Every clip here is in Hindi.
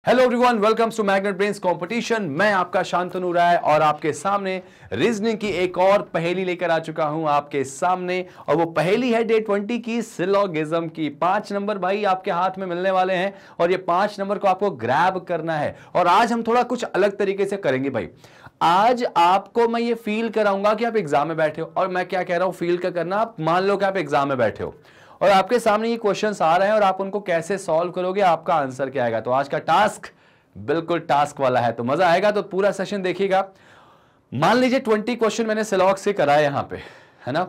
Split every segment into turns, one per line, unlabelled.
Hello everyone, welcome to Magnet Brains competition. मैं आपका शांतनु राय और आपके सामने रीजनिंग की एक और पहेली लेकर आ चुका हूं आपके सामने। और वो पहेली है डे 20 की सिलोगिज्म की। 5 नंबर भाई आपके हाथ में मिलने वाले हैं और ये 5 नंबर को आपको ग्रैब करना है। और आज हम थोड़ा कुछ अलग तरीके से करेंगे भाई। आज आपको मैं ये फील कराऊंगा कि आप एग्जाम में बैठे हो। और मैं क्या कह रहा हूं फील का करना, आप मान लो कि आप एग्जाम में बैठे हो और आपके सामने ये क्वेश्चंस आ रहे हैं और आप उनको कैसे सॉल्व करोगे, आपका आंसर क्या आएगा। तो आज का टास्क बिल्कुल टास्क वाला है, तो मजा आएगा। तो पूरा सेशन देखिएगा। मान लीजिए 20 क्वेश्चन मैंने सिलॉग से कराया यहां पे, है ना।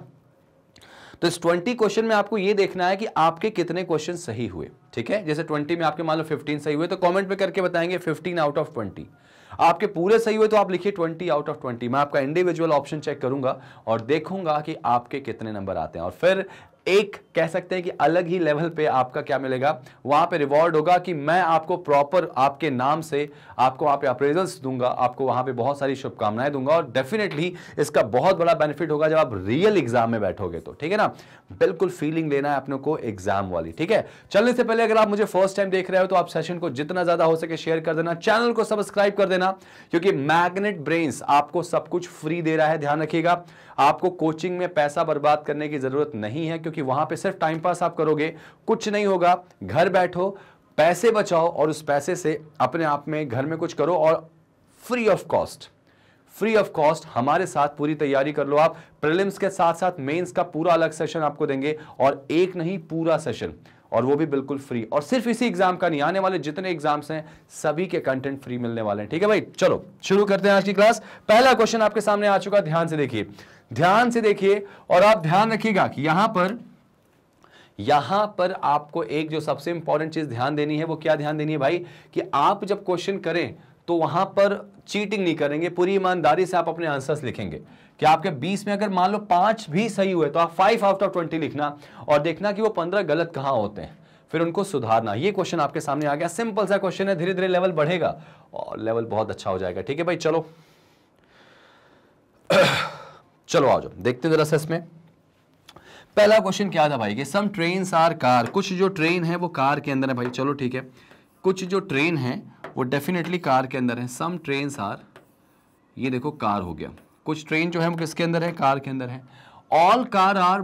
तो इस 20 क्वेश्चन में आपको ये देखना है कि आपके कितने क्वेश्चन सही हुए। ठीक है, जैसे 20 में आपके मान लो 15 सही हुए तो कमेंट में करके बताएंगे 15 आउट ऑफ 20। आपके पूरे सही हुए तो आप लिखिए 20 आउट ऑफ 20। मैं आपका इंडिविजुअल ऑप्शन चेक करूंगा और देखूंगा कि आपके कितने नंबर आते हैं। और फिर एक कह सकते हैं कि अलग ही लेवल पे आपका क्या मिलेगा, वहां पे रिवॉर्ड होगा कि मैं आपको प्रॉपर आपके नाम से आपको वहां पे अप्रेजल्स दूंगा, आपको वहां पे बहुत सारी शुभकामनाएं दूंगा। और डेफिनेटली इसका बहुत बड़ा बेनिफिट होगा जब आप रियल एग्जाम में बैठोगे तो। ठीक है ना, बिल्कुल फीलिंग लेना है अपने को एग्जाम वाली। ठीक है, चलने से पहले अगर आप मुझे फर्स्ट टाइम देख रहे हो तो आप सेशन को जितना ज्यादा हो सके शेयर कर देना, चैनल को सब्सक्राइब कर देना, क्योंकि मैग्नेट ब्रेन्स आपको सब कुछ फ्री दे रहा है। ध्यान रखिएगा, आपको कोचिंग में पैसा बर्बाद करने की जरूरत नहीं है, क्योंकि वहां पे सिर्फ टाइम पास आप करोगे, कुछ नहीं होगा। घर बैठो, पैसे बचाओ और उस पैसे से अपने आप में घर में कुछ करो और फ्री ऑफ कॉस्ट हमारे साथ पूरी तैयारी कर लो। आप प्रीलिम्स के साथ साथ मेंस का पूरा अलग सेशन आपको देंगे, और एक नहीं पूरा सेशन, और वो भी बिल्कुल फ्री। और सिर्फ इसी एग्जाम का नहीं, आने वाले जितने एग्जाम्स हैं सभी के कंटेंट फ्री मिलने वाले हैं। ठीक है भाई, चलो शुरू करते हैं आज की क्लास। पहला क्वेश्चन आपके सामने आ चुका, ध्यान से देखिए और आप ध्यान रखिएगा कि यहां पर आपको एक जो सबसे इंपॉर्टेंट चीज ध्यान देनी है, वो क्या ध्यान देनी है भाई, कि आप जब क्वेश्चन करें तो वहां पर चीटिंग नहीं करेंगे, पूरी ईमानदारी से आप अपने आंसर्स लिखेंगे। कि आपके 20 में अगर मान लो 5 भी सही हुए तो आप 5 आउट ऑफ 20 लिखना और देखना कि वो 15 गलत कहां होते हैं, फिर उनको सुधारना। ये क्वेश्चन आपके सामने आ गया, सिंपल सा क्वेश्चन है, धीरे धीरे लेवल बढ़ेगा और लेवल बहुत अच्छा हो जाएगा। ठीक है भाई, चलो आ जाओ देखते हैं जरा सा इसमें। पहला क्वेश्चन क्या था भाई कि सम ट्रेन्स आर कार, कुछ जो ट्रेन है वो कार के अंदर है भाई। चलो ठीक है, कुछ जो ट्रेन है वो डेफिनेटली कार के अंदर है। सम ट्रेन्स आर, ये देखो कार हो गया, कुछ ट्रेन जो है वो किसके अंदर है, कार के अंदर है। ऑल कार आर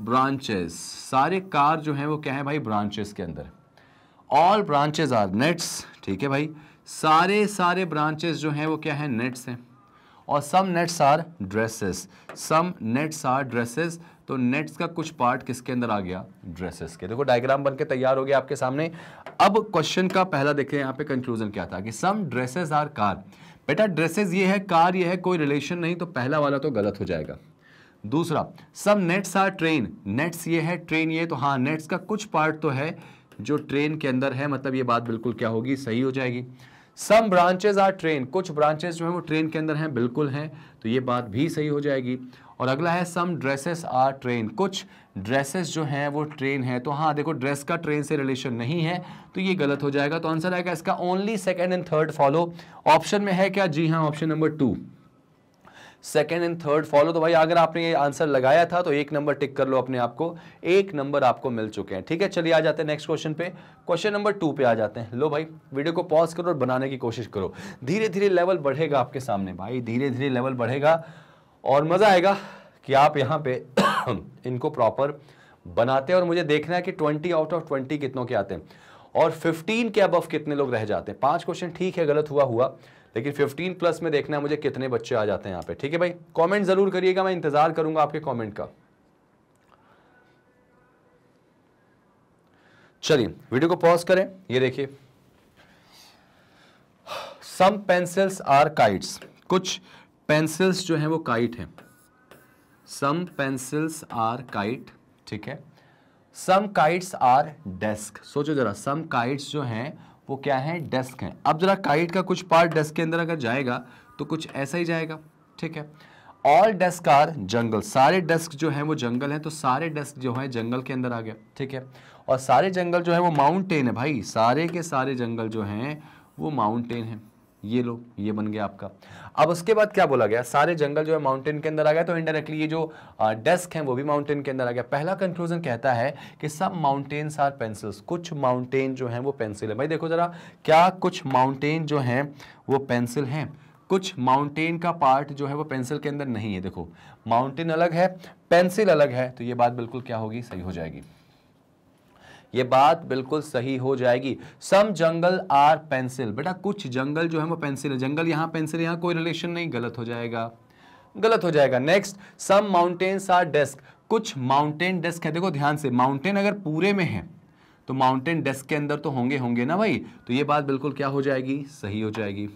ब्रांचेस, सारे कार जो है वो क्या है भाई, ब्रांचेस के अंदर। ऑल ब्रांचेस आर नेट्स, ठीक है भाई, सारे ब्रांचेस जो हैं वो क्या है, नेट्स हैं। और some nets are dresses, some nets are dresses, तो नेट्स का कुछ पार्ट किसके अंदर आ गया, ड्रेसेस के। देखो डायग्राम बनके तैयार हो गया आपके सामने। अब क्वेश्चन का पहला देखें यहाँ पे कंक्लूजन क्या था कि सम ड्रेसेस आर कार। बेटा ड्रेसेस ये है, कार ये है, कोई रिलेशन नहीं, तो पहला वाला तो गलत हो जाएगा। दूसरा, सम नेट्स आर ट्रेन, नेट्स ये है, ट्रेन ये, तो हाँ नेट्स का कुछ पार्ट तो है जो ट्रेन के अंदर है, मतलब ये बात बिल्कुल क्या होगी, सही हो जाएगी। सम ब्रांचेस आर ट्रेन, कुछ ब्रांचेस जो है वो ट्रेन के अंदर हैं, बिल्कुल हैं, तो ये बात भी सही हो जाएगी। और अगला है सम ड्रेसेस आर ट्रेन, कुछ ड्रेसेस जो हैं वो ट्रेन है, तो हाँ देखो ड्रेस का ट्रेन से रिलेशन नहीं है, तो ये गलत हो जाएगा। तो आंसर आएगा इसका only second and third follow. Option में है क्या, जी हाँ, option number 2, second and third follow. तो भाई अगर आपने ये आंसर लगाया था तो 1 नंबर टिक कर लो अपने आप को, 1 नंबर आपको मिल चुके हैं। ठीक है, चलिए आ जाते हैं नेक्स्ट क्वेश्चन पे, क्वेश्चन नंबर 2 पे आ जाते हैं। लो भाई वीडियो को पॉज करो और बनाने की कोशिश करो, धीरे धीरे लेवल बढ़ेगा आपके सामने भाई, धीरे धीरे लेवल बढ़ेगा और मजा आएगा कि आप यहाँ पे इनको प्रॉपर बनाते हैं। और मुझे देखना है कि 20 आउट ऑफ 20 कितनों के आते हैं और 15 के अबव कितने लोग रह जाते हैं। 5 क्वेश्चन ठीक है गलत हुआ, लेकिन 15 प्लस में देखना है मुझे कितने बच्चे आ जाते हैं यहाँ पे। ठीक है भाई, कमेंट जरूर करिएगा, मैं इंतजार करूंगा आपके कमेंट का। चलिए वीडियो को पॉज करें, ये देखिए, सम पेंसिल्स आर काइट्स, कुछ पेंसिल्स जो हैं वो काइट हैं। सम पेंसिल्स आर काइट, ठीक है। सम काइट्स आर डेस्क, सोचो जरा, सम काइट्स जो हैं वो क्या है, डेस्क है। अब जरा काइट का कुछ पार्ट डेस्क के अंदर अगर जाएगा तो कुछ ऐसा ही जाएगा। ठीक है, ऑल डेस्क आर जंगल, सारे डेस्क जो हैं वो जंगल हैं, तो सारे डेस्क जो है जंगल के अंदर आ गया। ठीक है, और सारे जंगल जो है वो माउंटेन है भाई, सारे के सारे जंगल जो हैं वो माउंटेन है। ये लो, ये बन गया आपका। अब उसके बाद क्या बोला गया, सारे जंगल जो है माउंटेन के अंदर आ गया, तो इनडायरेक्टली ये जो डेस्क है वो भी माउंटेन के अंदर आ गया। पहला कंक्लूजन कहता है कि सब माउंटेन्स आर पेंसिल्स, कुछ माउंटेन जो है वो पेंसिल है। भाई देखो जरा, क्या कुछ माउंटेन जो है वो पेंसिल हैं? कुछ माउंटेन का पार्ट जो है वो पेंसिल के अंदर नहीं है। देखो माउंटेन अलग है, पेंसिल अलग है, तो ये बात बिल्कुल क्या होगी, सही हो जाएगी। ये बात बिल्कुल सही हो जाएगी। सम जंगल आर पेंसिल, बेटा कुछ जंगल जो है वो पेंसिल है, जंगल यहां पेंसिल, यहां कोई रिलेशन नहीं, गलत हो जाएगा, गलत हो जाएगा। Next, some mountains are desks, कुछ माउंटेन डेस्क है। देखो ध्यान से, माउंटेन अगर पूरे में है तो माउंटेन डेस्क के अंदर तो होंगे होंगे ना भाई, तो ये बात बिल्कुल क्या हो जाएगी, सही हो जाएगी।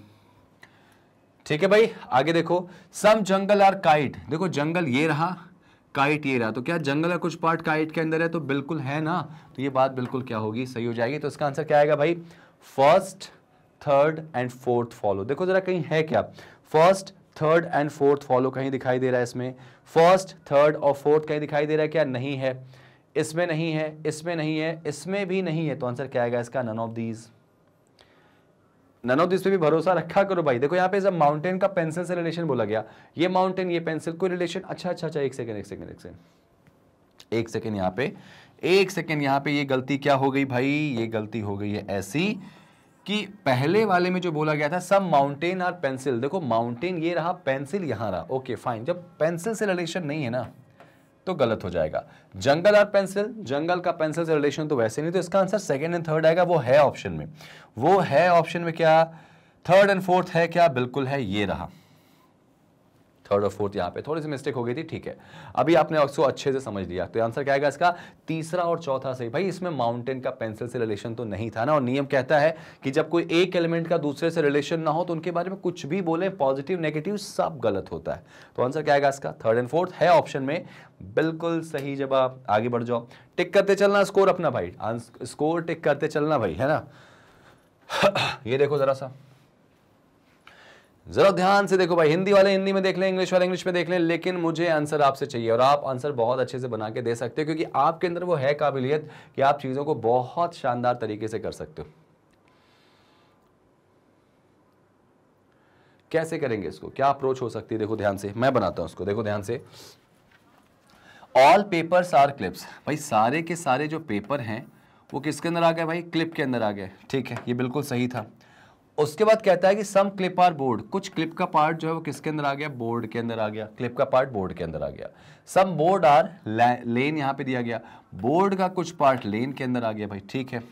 ठीक है भाई, आगे देखो, सम जंगल आर काइट, देखो जंगल ये रहा, काइट ये रहा, तो क्या जंगल का कुछ पार्ट काइट के अंदर है, तो बिल्कुल है ना, तो ये बात बिल्कुल क्या होगी, सही हो जाएगी। तो इसका आंसर क्या आएगा भाई, first third and fourth follow. देखो जरा कहीं है क्या, first third and fourth follow कहीं दिखाई दे रहा है इसमें, फर्स्ट थर्ड और फोर्थ कहीं दिखाई दे रहा है क्या, नहीं है, इसमें नहीं है, इसमें नहीं है, इसमें भी नहीं है, तो आंसर क्या आएगा इसका, none of these. None of this पे भी भरोसा रखा करो भाई। देखो यहाँ पे जब माउंटेन का पेंसिल से रिलेशन बोला गया, ये माउंटेन ये पेंसिल, कोई रिलेशन, अच्छा अच्छा अच्छा, एक सेकंड यहाँ पे ये गलती क्या हो गई भाई, ये गलती हो गई है ऐसी कि पहले वाले में जो बोला गया था सब माउंटेन और पेंसिल, देखो माउंटेन ये रहा, पेंसिल यहां रहा, ओके फाइन, जब पेंसिल से रिलेशन नहीं है ना तो गलत हो जाएगा। जंगल और पेंसिल, जंगल का पेंसिल से रिलेशन तो वैसे नहीं, तो इसका आंसर सेकंड एंड थर्ड आएगा, वो है ऑप्शन में, वो है ऑप्शन में क्या, थर्ड एंड फोर्थ है क्या, बिल्कुल है, ये रहा थर्ड और फोर्थ। यहाँ पे थोड़ी सी मिस्टेक हो गई थी, ठीक है, अभी आपने उसको अच्छे से समझ लिया, तो आंसर क्या आएगा इसका, तीसरा और चौथा सही। भाई इसमें माउंटेन का पेंसिल से रिलेशन तो नहीं था ना, और नियम कहता है कि जब कोई एक एलिमेंट का दूसरे से रिलेशन ना हो तो उनके बारे में कुछ भी बोले, पॉजिटिव नेगेटिव सब गलत होता है। तो आंसर क्या आएगा इसका, थर्ड एंड फोर्थ है ऑप्शन में, बिल्कुल सही जवाब। आगे बढ़ जाओ, टिक करते चलना स्कोर अपना भाई, स्कोर टिक करते चलना भाई, है ना। ये देखो जरा ध्यान से देखो भाई, हिंदी वाले हिंदी में देख लें, इंग्लिश वाले इंग्लिश में देख लें, लेकिन मुझे आंसर आपसे चाहिए, और आप आंसर बहुत अच्छे से बना के दे सकते हो, क्योंकि आपके अंदर वो है काबिलियत कि आप चीजों को बहुत शानदार तरीके से कर सकते हो। कैसे करेंगे इसको, क्या अप्रोच हो सकती है, देखो ध्यान से, मैं बनाता हूं उसको, देखो ध्यान से। ऑल पेपर्स आर क्लिप्स, भाई सारे के सारे जो पेपर हैं वो किसके अंदर आ गए भाई, क्लिप के अंदर आ गए, ठीक है, ये बिल्कुल सही था। उसके बाद कहता है कि सम क्लिप आर बोर्ड, कुछ क्लिप का पार्ट जो है वो किसके अंदर आ गया, बोर्ड के अंदर आ गया, क्लिप का पार्ट बोर्ड के अंदर आ गया। सम बोर्ड आर लेन, यहां पे दिया गया, बोर्ड का कुछ पार्ट लेन के अंदर आ गया भाई, ठीक है,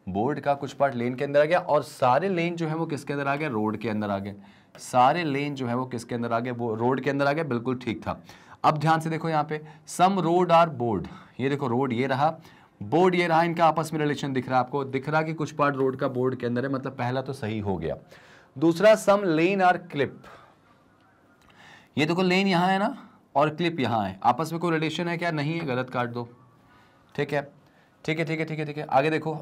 बोर्ड का कुछ पार्ट लेन के अंदर आ गया, और सारे लेन जो है वो किसके अंदर आ गया, रोड के अंदर आ गए, सारे लेन जो है वो किसके अंदर आ गए, वो रोड के अंदर आ गए, बिल्कुल ठीक था। अब ध्यान से देखो यहाँ पे, सम रोड आर बोर्ड, ये देखो रोड ये रहा, बोर्ड ये रहा, इनका आपस में रिलेशन दिख रहा है आपको, दिख रहा कि कुछ पार्ट रोड का बोर्ड के अंदर है, मतलब पहला तो सही हो गया। दूसरा, सम लेन आर क्लिप, ये देखो लेन यहां है ना और क्लिप यहां है, आपस में कोई रिलेशन है क्या, नहीं है, गलत काट दो, ठीक है, ठीक है, ठीक है, ठीक है, ठीक है। आगे देखो,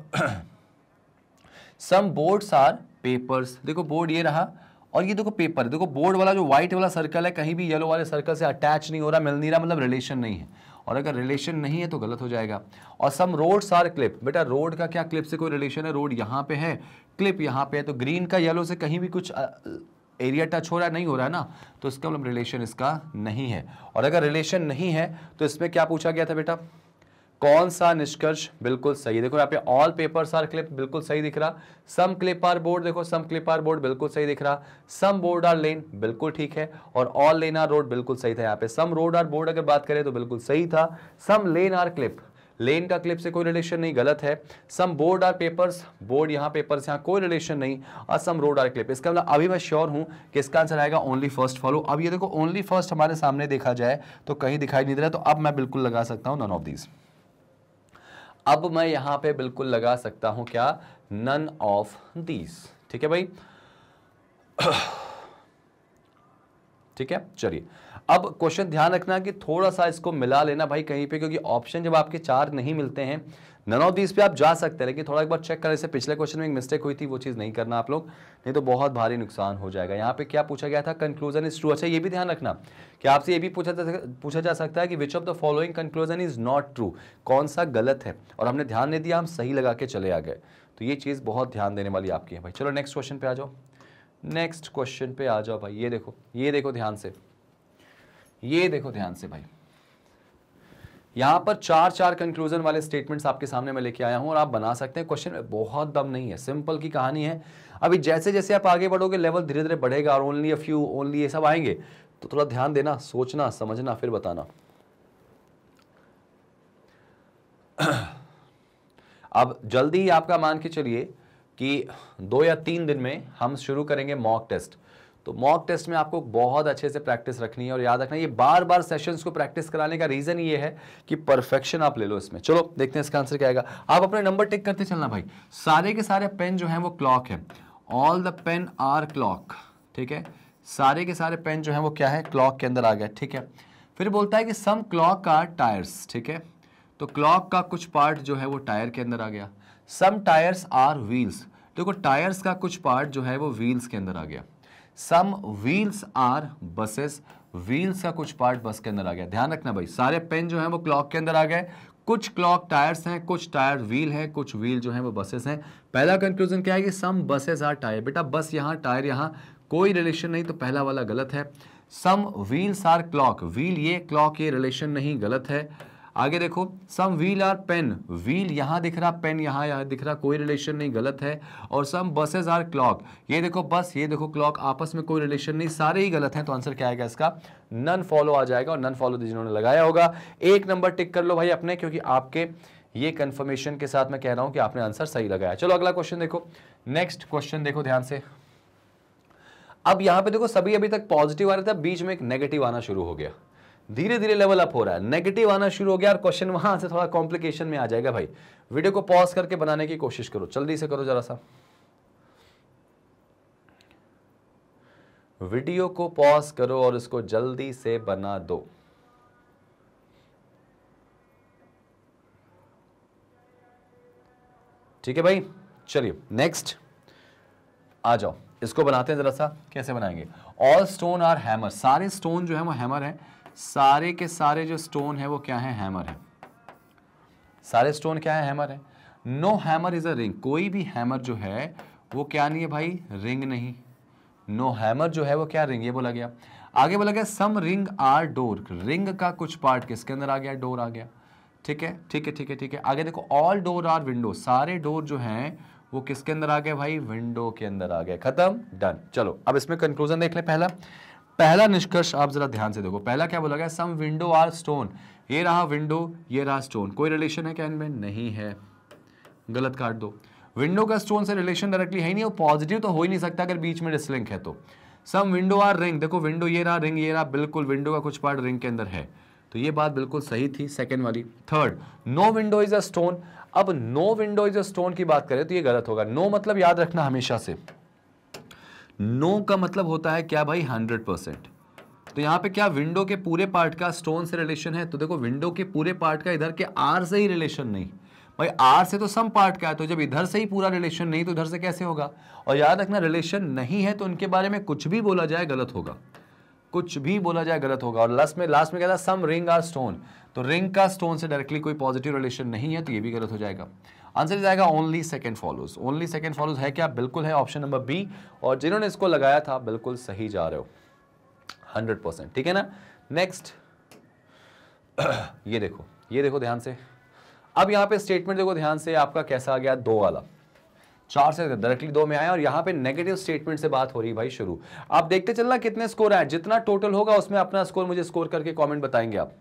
सम बोर्ड्स आर पेपर्स, देखो बोर्ड ये रहा और ये देखो पेपर, देखो बोर्ड वाला जो व्हाइट वाला सर्कल है कहीं भी येलो वाले सर्कल से अटैच नहीं हो रहा, मिल नहीं रहा, मतलब रिलेशन नहीं है, और अगर रिलेशन नहीं है तो गलत हो जाएगा। और सम रोड्स आर क्लिप, बेटा रोड का क्या क्लिप से कोई रिलेशन है, रोड यहाँ पे है, क्लिप यहाँ पे है, तो ग्रीन का येलो से कहीं भी कुछ एरिया टच हो रहा है, नहीं हो रहा है ना, तो इसका मतलब रिलेशन इसका नहीं है। और अगर रिलेशन नहीं है तो इसमें क्या पूछा गया था बेटा, कौन सा निष्कर्ष बिल्कुल सही है, देखो यहाँ पे ऑल पेपर्स आर क्लिप बिल्कुल सही दिख रहा, सम क्लिप आर बोर्ड, देखो सम क्लिप आर बोर्ड बिल्कुल सही दिख रहा, सम बोर्ड आर लेन बिल्कुल ठीक है, और ऑल लेन आर रोड बिल्कुल सही था। यहाँ पे सम रोड आर बोर्ड अगर बात करें तो बिल्कुल सही था, सम लेन आर क्लिप, लेन का क्लिप से कोई रिलेशन नहीं, गलत है। सम बोर्ड आर पेपर्स, बोर्ड यहाँ पेपर्स, यहाँ कोई रिलेशन नहीं, और सम रोड आर क्लिप, इसका मतलब अभी मैं श्योर हूं कि इसका आंसर आएगा ओनली फर्स्ट फॉलो। अब ये देखो ओनली फर्स्ट हमारे सामने देखा जाए तो कहीं दिखाई नहीं दे रहा, तो अब मैं बिल्कुल लगा सकता हूं नन ऑफ दीज, अब मैं यहां पे बिल्कुल लगा सकता हूं क्या, नन ऑफ दीज, ठीक है भाई, ठीक है। चलिए अब क्वेश्चन ध्यान रखना कि थोड़ा सा इसको मिला लेना भाई कहीं पे, क्योंकि ऑप्शन जब आपके 4 नहीं मिलते हैं, नन ऑफ दीज पे आप जा सकते हैं, लेकिन थोड़ा एक बार चेक करें, जैसे पिछले क्वेश्चन में एक मिस्टेक हुई थी, वो चीज़ नहीं करना आप लोग, नहीं तो बहुत भारी नुकसान हो जाएगा। यहाँ पे क्या पूछा गया था, कंक्लूजन इज ट्रू। अच्छा ये भी ध्यान रखना कि आपसे ये भी पूछा जा सकता है कि which of the following conclusion is not true, कौन सा गलत है, और हमने ध्यान नहीं दिया, हम सही लगा के चले आ गए, तो ये चीज़ बहुत ध्यान देने वाली आपकी है भाई। चलो नेक्स्ट क्वेश्चन पे आ जाओ। नेक्स्ट क्वेश्चन पे आ जाओ भाई। ये देखो ध्यान से, ये देखो ध्यान से भाई, यहां पर चार कंक्लूजन वाले स्टेटमेंट्स आपके सामने मैं लेके आया हूं और आप बना सकते हैं। क्वेश्चन में बहुत दम नहीं है, सिंपल की कहानी है। अभी जैसे जैसे आप आगे बढ़ोगे लेवल धीरे धीरे बढ़ेगा और ओनली अ फ्यू, ओनली ये सब आएंगे, तो थोड़ा ध्यान देना, सोचना, समझना, फिर बताना। अब जल्दी ही आपका मान के चलिए कि 2 या 3 दिन में हम शुरू करेंगे मॉक टेस्ट। तो मॉक टेस्ट में आपको बहुत अच्छे से प्रैक्टिस रखनी है और याद रखना, ये बार बार सेशंस को प्रैक्टिस कराने का रीजन ये है कि परफेक्शन आप ले लो इसमें। चलो देखते हैं इसका आंसर क्या आएगा। आप अपने नंबर टिक करते चलना भाई। सारे के सारे पेन जो हैं वो क्लॉक है, all the pen are clock, ठीक है। सारे के सारे पेन जो हैं वो क्या है, क्लॉक के अंदर आ गया, ठीक है। फिर बोलता है कि सम क्लॉक आर टायर्स, ठीक है। तो क्लॉक का कुछ पार्ट जो है वो टायर के अंदर आ गया। सम टायर्स आर व्हील्स, देखो टायर्स का कुछ पार्ट जो है वो व्हील्स के अंदर आ गया। सम व्हील्स आर बसेस, व्हील्स का कुछ पार्ट बस के अंदर आ गया। ध्यान रखना भाई, सारे पेन जो है वो क्लॉक के अंदर आ गए, कुछ क्लॉक टायर्स हैं, कुछ टायर व्हील है, कुछ व्हील जो है वो बसेस हैं। पहला कंक्लूजन क्या है कि सम बसेस आर टायर, बेटा बस यहाँ टायर यहाँ, कोई रिलेशन नहीं, तो पहला वाला गलत है। सम व्हील्स आर क्लॉक, व्हील ये क्लॉक ये रिलेशन नहीं, गलत है। आगे देखो, सम व्हील आर पेन, व्हील यहां दिख रहा, पेन यहां दिख रहा, कोई रिलेशन नहीं, गलत है। और सम बसेस आर क्लॉक, ये देखो बस, ये देखो क्लॉक, आपस में कोई रिलेशन नहीं, सारे ही गलत हैं। तो आंसर क्या आएगा इसका, नन फॉलो आ जाएगा। और नन फॉलो जिन्होंने लगाया होगा 1 नंबर टिक कर लो भाई अपने, क्योंकि आपके ये कंफर्मेशन के साथ मैं कह रहा हूं कि आपने आंसर सही लगाया। चलो अगला क्वेश्चन देखो, नेक्स्ट क्वेश्चन देखो ध्यान से। अब यहां पे देखो सभी अभी तक पॉजिटिव आ रहा था, बीच में एक नेगेटिव आना शुरू हो गया, धीरे धीरे लेवल अप हो रहा है, नेगेटिव आना शुरू हो गया और क्वेश्चन वहां से थोड़ा कॉम्प्लिकेशन में आ जाएगा भाई। वीडियो को पॉज करके बनाने की कोशिश करो, जल्दी से करो जरा सा, वीडियो को पॉज करो और इसको जल्दी से बना दो। ठीक है भाई, चलिए नेक्स्ट आ जाओ, इसको बनाते हैं जरा सा। कैसे बनाएंगे, ऑल स्टोन आर हैमर, सारे स्टोन जो है वो हैमर है, सारे के सारे जो स्टोन है वो क्या है, हैमर है। सारे स्टोन क्या है, हैमर है। No hammer is a ring, कोई भी हैमर जो है वो क्या नहीं है भाई, रिंग नहीं। नो हैमर जो है वो क्या, रिंग, ये बोला गया। आगे बोला गया सम रिंग आर डोर, रिंग का कुछ पार्ट किसके अंदर आ गया, डोर आ गया। ठीक है ठीक है ठीक है ठीक है। आगे देखो ऑल डोर आर विंडो, सारे डोर जो हैं वो किसके अंदर आ गए भाई, विंडो के अंदर आ गए, खत्म, डन। चलो अब इसमें कंक्लूजन देख ले। पहला निष्कर्ष आप जरा ध्यान से देखो, पहला क्या बोला गया, सम विंडो आर स्टोन, ये रहा विंडो, ये रहा स्टोन, कोई रिलेशन है क्या इनमें, नहीं है, गलत काट दो। विंडो का स्टोन से रिलेशन डायरेक्टली है ही नहीं, वो पॉजिटिव तो हो ही नहीं सकता अगर बीच में डिसलिंक है तो। सम विंडो आर रिंग, देखो विंडो ये रहा, रिंग ये रहा, बिल्कुल विंडो का कुछ पार्ट रिंग के अंदर है, तो ये बात बिल्कुल सही थी, सेकंड वाली। Third, no window is a stone, अब no window is a stone की बात करें तो ये गलत होगा। नो मतलब याद रखना हमेशा से, नो का मतलब होता है क्या भाई, 100%। तो यहां पे क्या विंडो के पूरे पार्ट का स्टोन से रिलेशन है, तो देखो विंडो के पूरे पार्ट का इधर के आर से ही रिलेशन नहीं भाई, आर से तो सम पार्ट का है, तो जब इधर से ही पूरा रिलेशन नहीं तो इधर से कैसे होगा। और याद रखना रिलेशन नहीं है तो उनके बारे में कुछ भी बोला जाए गलत होगा, कुछ भी बोला जाए गलत होगा। और लास्ट में क्या था, सम रिंग आर स्टोन, तो रिंग का स्टोन से डायरेक्टली कोई पॉजिटिव रिलेशन नहीं है, तो ये भी गलत हो जाएगा। आंसर जाएगा only second follows. Only second follows है क्या, बिल्कुल है, ऑप्शन नंबर बी। और जिन्होंने इसको लगाया था बिल्कुल सही जा रहे हो, 100%, ठीक है ना। नेक्स्ट ये देखो ध्यान से। अब यहां पे स्टेटमेंट देखो ध्यान से, आपका कैसा आ गया, 2 वाला, 4 से डायरेक्टली 2 में आया और यहां पे नेगेटिव स्टेटमेंट से बात हो रही भाई शुरू। आप देखते चलना कितने स्कोर आए, जितना टोटल होगा उसमें अपना स्कोर मुझे स्कोर करके कमेंट बताएंगे आप।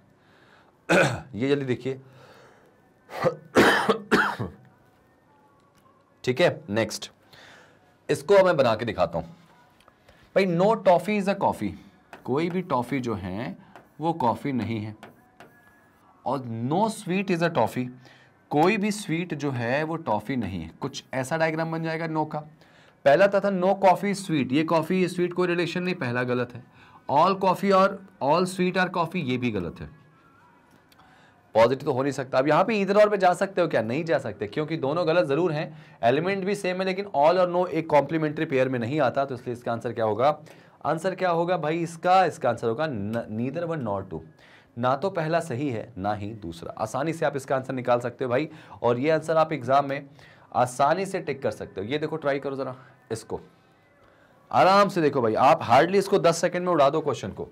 ये जल्दी देखिए। ठीक है, नेक्स्ट इसको मैं बना के दिखाता हूं भाई। No toffee is a coffee, कोई भी टॉफी जो है वो कॉफी नहीं है। और no sweet is a toffee, कोई भी स्वीट जो है वो टॉफी नहीं है। कुछ ऐसा डायग्राम बन जाएगा नो का। पहला था नो कॉफी स्वीट, ये कॉफी ये स्वीट कोई रिलेशन नहीं, पहला गलत है। ऑल कॉफी और ऑल स्वीट आर कॉफी, ये भी गलत है, पॉजिटिव तो हो नहीं सकता। अब यहाँ पे इधर और पे जा सकते हो क्या, नहीं जा सकते, क्योंकि दोनों गलत जरूर हैं, एलिमेंट भी सेम है, लेकिन ऑल और नो एक कॉम्प्लीमेंट्री पेयर में नहीं आता, तो इसलिए इसका आंसर क्या होगा, आंसर क्या होगा भाई इसका आंसर होगा नीदर वन नॉर टू, ना तो पहला सही है ना ही दूसरा। आसानी से आप इसका आंसर निकाल सकते हो भाई, और ये आंसर आप एग्जाम में आसानी से टिक कर सकते हो। ये देखो ट्राई करो जरा इसको, आराम से देखो भाई, आप हार्डली इसको 10 सेकंड में उड़ा दो क्वेश्चन को।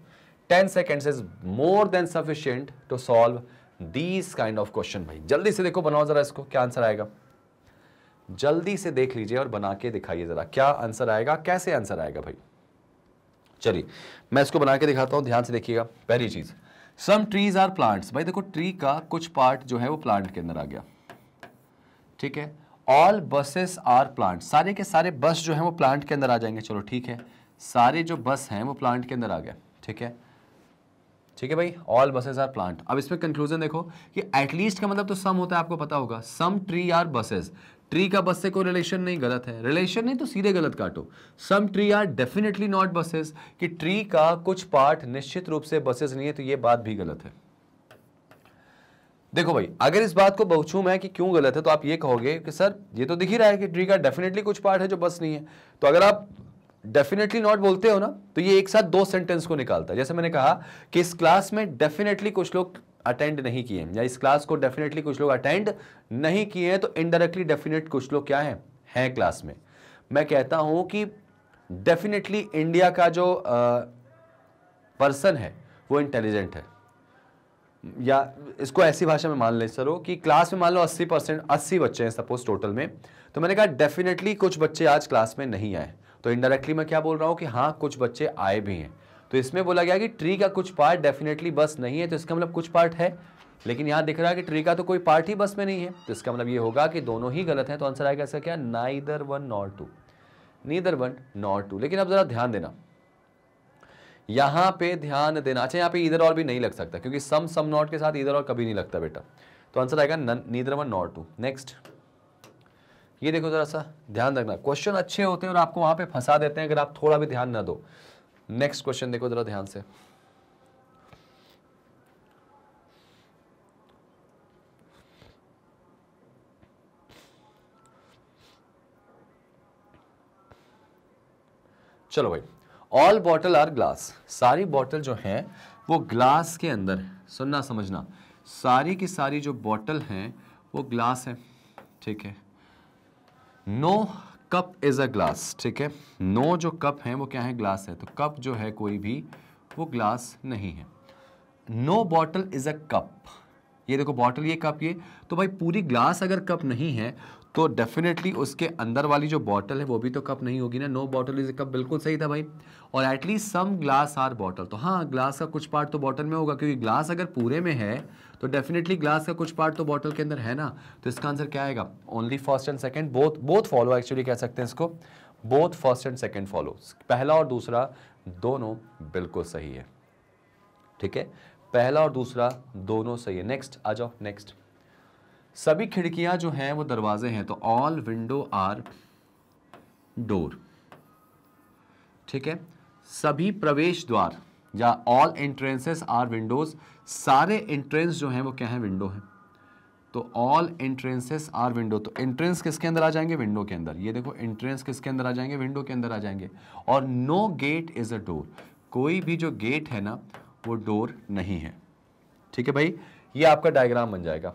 10 seconds is more than sufficient to solve these kind of question. भाई जल्दी से देखो, बनाओ जरा इसको, क्या आंसर आएगा जल्दी से देख लीजिए और बना के दिखाइए जरा, क्या आंसर आएगा, कैसे आंसर आएगा भाई। चलिए मैं इसको बना के दिखाता हूं, ध्यान से देखिएगा। पहली चीज, सम ट्रीज आर प्लांट्स। भाई देखो ट्री का कुछ पार्ट जो है वो प्लांट के अंदर आ गया, ठीक है। ऑल बसेस आर प्लांट, सारे के सारे बस जो है वो प्लांट के अंदर आ जाएंगे। चलो ठीक है, सारे जो बस हैं वो प्लांट के अंदर आ गए, ठीक है, ठीक है भाई। All buses are plant. अब इसमें कंक्लूजन देखो कि एटलीस्ट का मतलब तो सम होता है, आपको पता होगा। सम ट्री आर बसेस, ट्री का बस से कोई रिलेशन नहीं, गलत है। रिलेशन नहीं तो सीधे गलत काटो। Some tree are definitely not buses, कि ट्री का कुछ पार्ट निश्चित रूप से बसेस नहीं है, तो ये बात भी गलत है। देखो भाई, अगर इस बात को पूछूं मैं कि क्यों गलत है, तो आप ये कहोगे कि सर ये तो दिख ही रहा है कि ट्री का डेफिनेटली कुछ पार्ट है जो बस नहीं है। तो अगर आप डेफिनेटली नॉट बोलते हो ना, तो ये एक साथ दो सेंटेंस को निकालता है। जैसे मैंने कहा कि इस क्लास में डेफिनेटली कुछ लोग अटेंड नहीं किए, या इस क्लास को डेफिनेटली कुछ लोग अटेंड नहीं किए हैं, तो इनडायरेक्टली डेफिनेट कुछ लोग क्या हैं क्लास में। मैं कहता हूं कि डेफिनेटली इंडिया का जो पर्सन है वो इंटेलिजेंट है, या इसको ऐसी भाषा में मान ले चलो कि क्लास में मान लो 80 बच्चे हैं सपोज टोटल में, तो मैंने कहा डेफिनेटली कुछ बच्चे आज क्लास में नहीं आए, तो इनडायरेक्टली मैं क्या बोल रहा हूं कि हाँ कुछ बच्चे आए भी हैं। तो इसमें बोला गया कि ट्री का कुछ पार्ट डेफिनेटली बस नहीं है, तो इसका मतलब कुछ पार्ट है, लेकिन यहां दिख रहा है कि ट्री का तो कोई पार्ट ही बस में नहीं है, तो इसका मतलब ये होगा कि दोनों ही गलत है। तो आंसर आएगा इसका क्या, neither one nor two, neither one nor two. लेकिन अब जरा ध्यान देना, यहां पे ध्यान देना। अच्छा, यहाँ पे इधर और भी नहीं लग सकता, क्योंकि सम नॉट के साथ इधर और कभी नहीं लगता बेटा, तो आंसर आएगा neither one nor two. Next, ये देखो जरा सा ध्यान रखना, क्वेश्चन अच्छे होते हैं और आपको वहां पे फंसा देते हैं अगर आप थोड़ा भी ध्यान ना दो। नेक्स्ट क्वेश्चन देखो जरा ध्यान से, चलो भाई। ऑल बॉटल आर ग्लास, सारी बॉटल जो है वो ग्लास के अंदर है। सुनना समझना, सारी की सारी जो बॉटल हैं वो ग्लास है, ठीक है। No cup is a glass, ठीक है। नो जो कप है वो क्या है, ग्लास है, तो कप जो है कोई भी वो ग्लास नहीं है। No bottle is a cup, ये देखो बॉटल ये कप ये, तो भाई पूरी ग्लास अगर कप नहीं है तो डेफिनेटली उसके अंदर वाली जो बॉटल है वो भी तो कप नहीं होगी ना। No bottle is a cup बिल्कुल सही था भाई। और at least some glass are bottle, तो हाँ ग्लास का कुछ पार्ट तो बॉटल में होगा, क्योंकि ग्लास अगर पूरे में है तो डेफिनेटली ग्लास का कुछ पार्ट तो बॉटल के अंदर है ना। तो इसका आंसर क्या आएगा, only first and second, both follow, actually कह सकते हैं इसको, both first and second follow. पहला और दूसरा दोनों बिल्कुल सही है, ठीक है, पहला और दूसरा दोनों सही है। नेक्स्ट आ जाओ, नेक्स्ट, सभी खिड़कियां जो हैं वो दरवाजे हैं, तो ऑल विंडो आर डोर, ठीक है। सभी प्रवेश द्वार या ऑल एंट्रेंसेस आर विंडोज, सारे एंट्रेंस जो हैं वो क्या है, विंडो है, तो ऑल एंट्रेंसेस आर विंडो। तो एंट्रेंस किसके अंदर आ जाएंगे, विंडो के अंदर। ये देखो एंट्रेंस किसके अंदर आ जाएंगे, विंडो के अंदर आ जाएंगे। और know get is a door, कोई भी जो गेट है ना वो डोर नहीं है, ठीक है भाई। ये आपका डायग्राम बन जाएगा,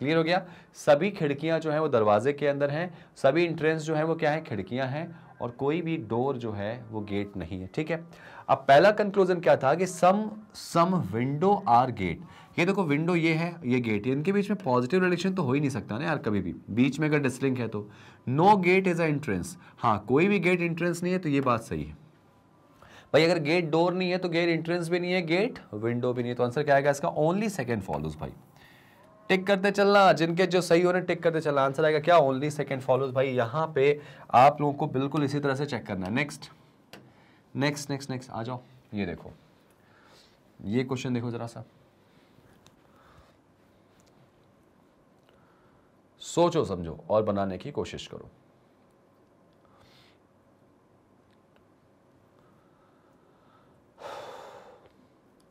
क्लियर हो गया। सभी खिड़कियां जो हैं वो दरवाजे के अंदर हैं, सभी एंट्रेंस जो है वो क्या है, खिड़कियां हैं, और कोई भी डोर जो है वो गेट नहीं है, ठीक है। अब पहला कंक्लूजन क्या था कि सम विंडो आर गेट। ये देखो विंडो ये है, ये गेट है, इनके बीच में पॉजिटिव रिलेशन तो हो ही नहीं सकता ना यार, कभी भी बीच में अगर डिसलिंक है तो। Know get is a entrance, हाँ कोई भी गेट एंट्रेंस नहीं है, तो ये बात सही है भाई। अगर गेट डोर नहीं है तो गेट एंट्रेंस भी नहीं है, गेट विंडो भी नहीं है, तो आंसर क्या आएगा इसका, ओनली सेकंड फॉलोज। भाई टिक करते चलना, जिनके जो सही हो रहे टिक करते चलना। आंसर आएगा क्या, ओनली सेकंड फॉलोज। भाई यहाँ पे आप लोगों को बिल्कुल इसी तरह से चेक करना है। नेक्स्ट नेक्स्ट नेक्स्ट नेक्स्ट आ जाओ, ये देखो ये क्वेश्चन देखो जरा सा, सोचो समझो और बनाने की कोशिश करो।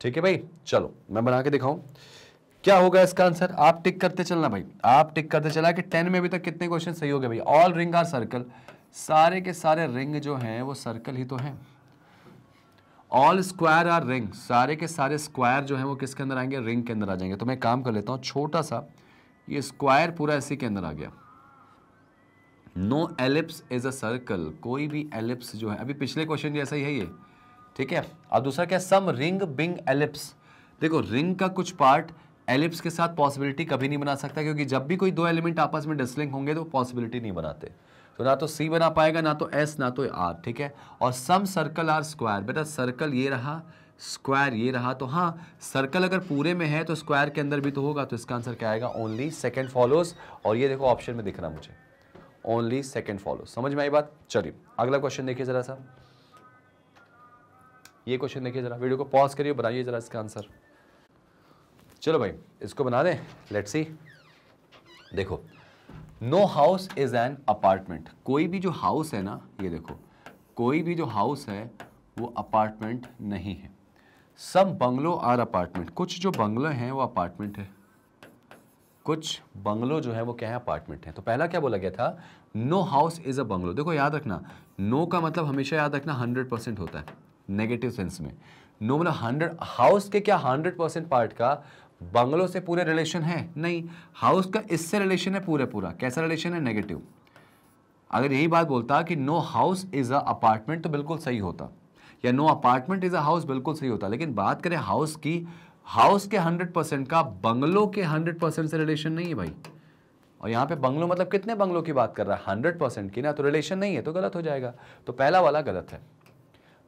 ठीक है भाई, चलो मैं बना के दिखाऊं क्या होगा इसका आंसर। आप टिक करते चलना भाई, आप टिक करते चला कि 10 में अभी तक कितने क्वेश्चन सही हो गए भाई। ऑल रिंग आर सर्कल, सारे के सारे रिंग जो हैं वो सर्कल ही तो हैं। ऑल स्क्वायर आर रिंग, सारे के सारे स्क्वायर जो हैं वो किसके अंदर आएंगे, रिंग के अंदर आ जाएंगे। तो मैं काम कर लेता हूं, छोटा सा ये स्क्वायर पूरा इसी के अंदर आ गया, no ellipse is a circle, कोई भी एलिप्स जो है, अभी पिछले क्वेश्चन जैसा ही है ये, ठीक है। अब दूसरा क्या, सम रिंग बिंग एलिप्स। देखो रिंग का कुछ पार्ट एलिप्स के साथ पॉसिबिलिटी कभी नहीं बना सकता, क्योंकि जब भी कोई दो एलिमेंट आपस में डिसलिंक होंगे तो पॉसिबिलिटी नहीं बनाते, तो ना तो सी बना पाएगा, ना तो एस, ना तो आर, ठीक है। और सम सर्कल आर स्क्वायर, बेटा सर्कल ये रहा, स्क्वायर ये रहा, तो हाँ सर्कल अगर पूरे में है तो स्क्वायर के अंदर भी तो होगा, तो इसका आंसर क्या आएगा, ओनली सेकंड फॉलोज। और ये देखो ऑप्शन में दिख रहा मुझे, ओनली सेकंड फॉलोज। समझ में आई बात? चलिए अगला क्वेश्चन देखिए जरा सा, ये क्वेश्चन देखिए जरा, वीडियो को पॉज करिए, बनाइए जरा इसका आंसर। चलो भाई इसको बना दें, लेट्स सी। देखो no house is an apartment, कोई भी जो हाउस है ना, ये देखो कोई भी जो हाउस है वो अपार्टमेंट नहीं है। सम बंगलो आर अपार्टमेंट, कुछ जो बंगलो हैं वो अपार्टमेंट है, कुछ बंगलो जो है वो क्या है, अपार्टमेंट है। तो पहला क्या बोला गया था, no house is a bungalow. देखो याद रखना, नो का मतलब हमेशा याद रखना 100% होता है नेगेटिव सेंस में। नो मतलब 100, हाउस के क्या 100% पार्ट का बंगलो से पूरे रिलेशन है नहीं, हाउस का इससे रिलेशन है पूरे पूरा। कैसा रिलेशन है, नेगेटिव। अगर यही बात बोलता कि no house is a apartment तो बिल्कुल सही होता, या no apartment is a house बिल्कुल सही होता। लेकिन बात करें हाउस की, हाउस के 100% का बंगलो के 100% से रिलेशन नहीं है भाई। और यहाँ पे बंगलो मतलब कितने बंगलो की बात कर रहा है, 100% की ना, तो रिलेशन नहीं है, तो गलत हो जाएगा। तो पहला वाला गलत है।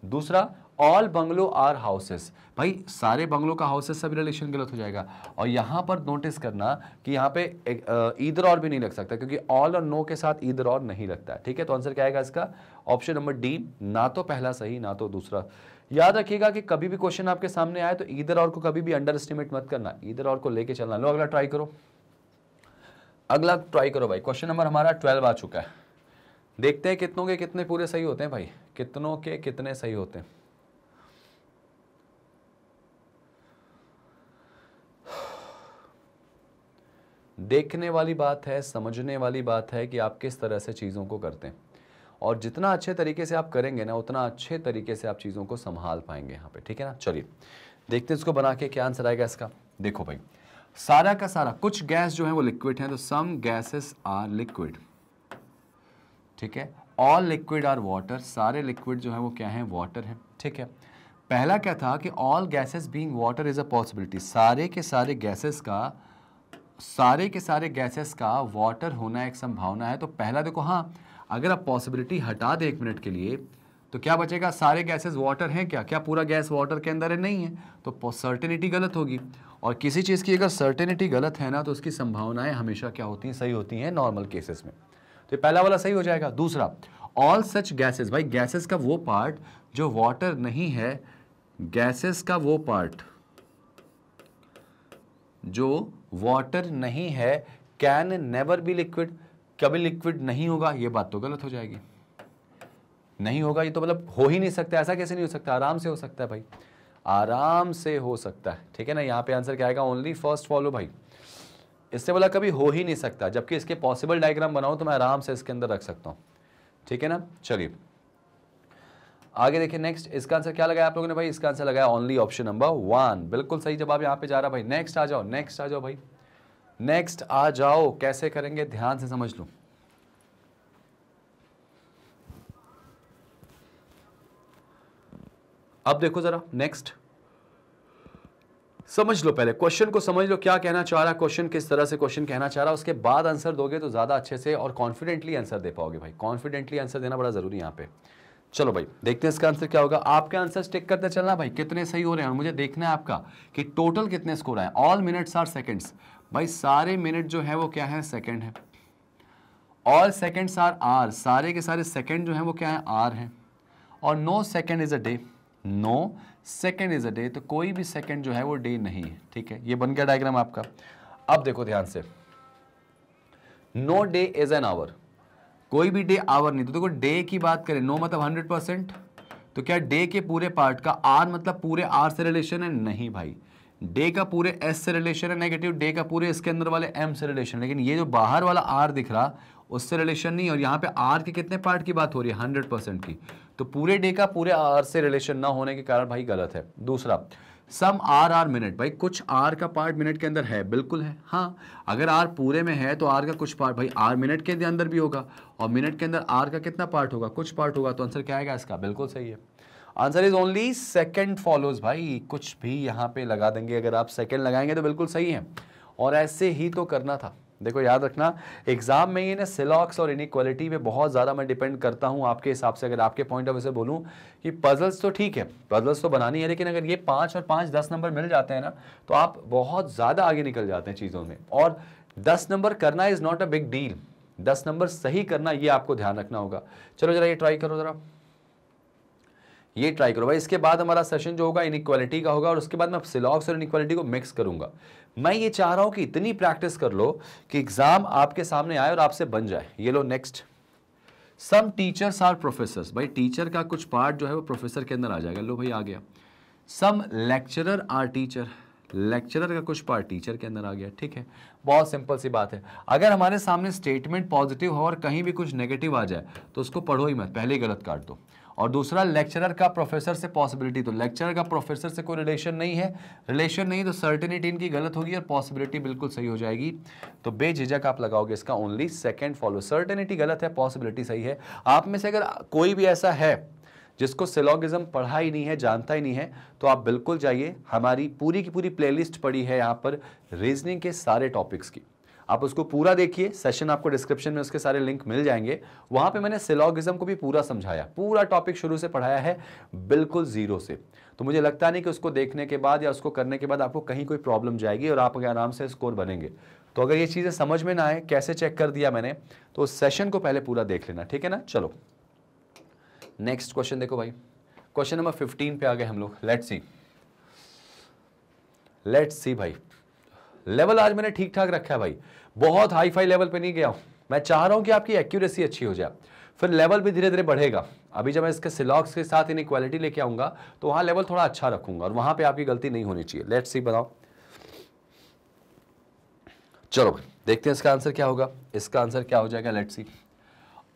दूसरा, ऑल बंगलो आर हाउसेस, भाई सारे बंगलो का हाउसेस से भी रिलेशन गलत हो जाएगा। और यहाँ पर नोटिस करना कि यहाँ पे ईदर और भी नहीं लग सकता, क्योंकि ऑल और नो के साथ ईदर और नहीं लगता है, ठीक है। तो आंसर क्या आएगा इसका, ऑप्शन नंबर डी, ना तो पहला सही ना तो दूसरा। याद रखिएगा कि कभी भी क्वेश्चन आपके सामने आए तो ईदर और को कभी भी अंडर एस्टिमेट मत करना, ईदर और को लेके चलना। लो अगला ट्राई करो, अगला ट्राई करो भाई। क्वेश्चन नंबर हमारा 12 आ चुका है। देखते हैं कितनों के कितने पूरे सही होते हैं भाई, कितनों के कितने सही होते हैं। देखने वाली बात है, समझने वाली बात है कि आप किस तरह से चीज़ों को करते हैं, और जितना अच्छे तरीके से आप करेंगे ना उतना अच्छे तरीके से आप चीज़ों को संभाल पाएंगे यहाँ पे, ठीक है ना। चलिए देखते हैं इसको बना के क्या आंसर आएगा इसका। देखो भाई सारा का सारा, कुछ गैस जो है वो लिक्विड है, तो सम गैसेस आर लिक्विड, ठीक है। ऑल लिक्विड आर वाटर, सारे लिक्विड जो है वो क्या है, वाटर है, ठीक है। पहला क्या था कि all gases being water is a possibility, सारे के सारे गैसेस का वाटर होना एक संभावना है। तो पहला देखो, हाँ अगर आप पॉसिबिलिटी हटा दे 1 मिनट के लिए तो क्या बचेगा, सारे गैसेस वाटर हैं क्या, क्या पूरा गैस वाटर के अंदर है, नहीं है, तो सर्टेनिटी गलत होगी। और किसी चीज़ की अगर सर्टेनिटी गलत है ना तो उसकी संभावनाएं हमेशा क्या होती हैं, सही होती हैं नॉर्मल केसेस में। तो पहला वाला सही हो जाएगा। दूसरा, ऑल सच गैसेस, भाई गैसेस का वो पार्ट जो वाटर नहीं है, गैसेस का वो पार्ट जो वाटर नहीं है, कैन नेवर बी लिक्विड, कभी लिक्विड नहीं होगा, ये बात तो गलत हो जाएगी। नहीं होगा ये तो मतलब हो ही नहीं सकता, ऐसा कैसे नहीं हो सकता, आराम से हो सकता है भाई, आराम से हो सकता है, ठीक है ना। यहाँ पे आंसर क्या आएगा, ओनली फर्स्ट फॉलो भाई। इससे बोला कभी हो ही नहीं सकता, जबकि इसके पॉसिबल डायग्राम बनाऊं तो मैं आराम से इसके अंदर रख सकता हूं, ठीक है ना। चलिए आगे देखिए नेक्स्ट, इसका आंसर क्या लगाया आप लोगों ने भाई, इसका आंसर लगाया ओनली ऑप्शन नंबर 1, बिल्कुल सही जवाब यहाँ पे जा रहा भाई। नेक्स्ट आ जाओ, नेक्स्ट आ जाओ भाई, नेक्स्ट आ जाओ। कैसे करेंगे ध्यान से समझ लो। अब देखो जरा नेक्स्ट, समझ लो पहले क्वेश्चन को, समझ लो क्या कहना चाह रहा है क्वेश्चन, किस तरह से क्वेश्चन कहना चाह रहा है, उसके बाद आंसर दोगे तो ज्यादा अच्छे से और कॉन्फिडेंटली आंसर दे पाओगे भाई। कॉन्फिडेंटली आंसर देना बड़ा जरूरी है यहाँ पे। चलो भाई देखते हैं इसका आंसर क्या होगा। आपके आंसर स्टिक करते चलना भाई, कितने सही हो रहे हैं, और मुझे देखना है आपका कि टोटल कितने स्कोर आए। ऑल मिनट्स आर सेकेंड्स, भाई सारे मिनट जो है वो क्या है, सेकेंड है। ऑल सेकेंड्स आर आर, सारे के सारे सेकेंड जो है वो क्या है, आर है। और no second is a day, no second is a day, तो कोई भी सेकेंड जो है वो डे नहीं है, ठीक है। ये बन गया डायग्राम आपका। अब देखो ध्यान से, no day is an hour, कोई भी डे आवर नहीं। तो देखो डे की बात करें, नो मतलब 100%, तो क्या डे के पूरे पार्ट का, आर मतलब पूरे आर से रिलेशन है, नहीं भाई। डे का पूरे एस से रिलेशन है नेगेटिव, डे का पूरे इसके अंदर वाले एम से रिलेशन, लेकिन ये जो बाहर वाला आर दिख रहा उससे रिलेशन नहीं। और यहाँ पे आर के कितने पार्ट की बात हो रही है, 100% की, तो पूरे डे का पूरे आर से रिलेशन ना होने के कारण भाई गलत है। दूसरा, सम आर मिनट, भाई कुछ आर का पार्ट मिनट के अंदर है, बिल्कुल है। हाँ, अगर आर पूरे में है तो आर का कुछ पार्ट, भाई आर मिनट के अंदर भी होगा, और मिनट के अंदर आर का कितना पार्ट होगा, कुछ पार्ट होगा। तो आंसर क्या आएगा इसका, बिल्कुल सही है। Answer is only second follows. भाई कुछ भी यहाँ पे लगा देंगे, अगर आप सेकंड लगाएंगे तो बिल्कुल सही है, और ऐसे ही तो करना था। देखो याद रखना, एग्जाम में ये ना सिलॉक्स और इनइक्वालिटी पे बहुत ज़्यादा मैं डिपेंड करता हूँ आपके हिसाब से। अगर आपके पॉइंट ऑफ व्यू से बोलूँ कि पजल्स तो ठीक है, पजल्स तो बनानी है, लेकिन अगर ये 5 और 5 10 नंबर मिल जाते हैं ना, तो आप बहुत ज़्यादा आगे निकल जाते हैं चीज़ों में। और 10 नंबर करना is not a big deal, 10 number सही करना ये आपको ध्यान रखना होगा। चलो जरा ये ट्राई करो, जरा ये ट्राई करो भाई। इसके बाद हमारा सेशन जो होगा इनइक्वालिटी का होगा, और उसके बाद मैं सिलॉक्स और इनइक्वालिटी को मिक्स करूंगा। मैं ये चाह रहा हूं कि इतनी प्रैक्टिस कर लो कि एग्जाम आपके सामने आए और आपसे बन जाए। ये लो next, some teachers are professors. भाई टीचर का कुछ पार्ट जो है वो प्रोफेसर के अंदर आ जाएगा। लो भाई आ गया। सम लेक्चरर आर टीचर, लेक्चरर का कुछ पार्ट टीचर के अंदर आ गया। ठीक है, बहुत सिंपल सी बात है। अगर हमारे सामने स्टेटमेंट पॉजिटिव हो और कहीं भी कुछ नेगेटिव आ जाए तो उसको पढ़ो ही मत, पहले ही गलत काट दो। और दूसरा, लेक्चरर का प्रोफेसर से पॉसिबिलिटी, तो लेक्चरर का प्रोफेसर से कोई रिलेशन नहीं है, रिलेशन नहीं तो सर्टेनिटी इनकी गलत होगी और पॉसिबिलिटी बिल्कुल सही हो जाएगी। तो बेझिझक आप लगाओगे इसका ओनली सेकंड फॉलो। सर्टेनिटी गलत है, पॉसिबिलिटी सही है। आप में से अगर कोई भी ऐसा है जिसको सिलॉगिज्म पढ़ा ही नहीं है, जानता ही नहीं है, तो आप बिल्कुल जाइए, हमारी पूरी की पूरी प्लेलिस्ट पड़ी है यहाँ पर रीजनिंग के सारे टॉपिक्स की। आप उसको पूरा देखिए, सेशन आपको डिस्क्रिप्शन में उसके सारे लिंक मिल जाएंगे। वहां पे मैंने सिलॉगिज्म को भी पूरा समझाया, पूरा टॉपिक शुरू से पढ़ाया है, बिल्कुल जीरो से। तो मुझे लगता नहीं कि उसको देखने के बाद या उसको करने के बाद आपको कहीं कोई प्रॉब्लम जाएगी और आप आराम से स्कोर बनेंगे। तो अगर ये चीज़ें समझ में ना आए कैसे चेक कर दिया मैंने, तो उस सेशन को पहले पूरा देख लेना, ठीक है ना। चलो नेक्स्ट क्वेश्चन देखो भाई, क्वेश्चन नंबर 15 पे आ गए हम लोग। लेट्स सी भाई, लेवल आज मैंने ठीक ठाक रखा है भाई, बहुत हाई फाई लेवल पे नहीं गया हूं। मैं चाह रहा हूं कि आपकी एक्यूरेसी अच्छी हो जाए, फिर लेवल भी धीरे धीरे बढ़ेगा। अभी जब मैं इसके सिलॉक्स के साथ इनइक्वालिटी लेके आऊंगा तो वहां लेवल थोड़ा अच्छा रखूंगा और वहां पे आपकी गलती नहीं होनी चाहिए। लेट्स सी, बताओ। चलो देखते हैं इसका आंसर क्या होगा। इसका आंसर क्या हो जाएगा, let's see.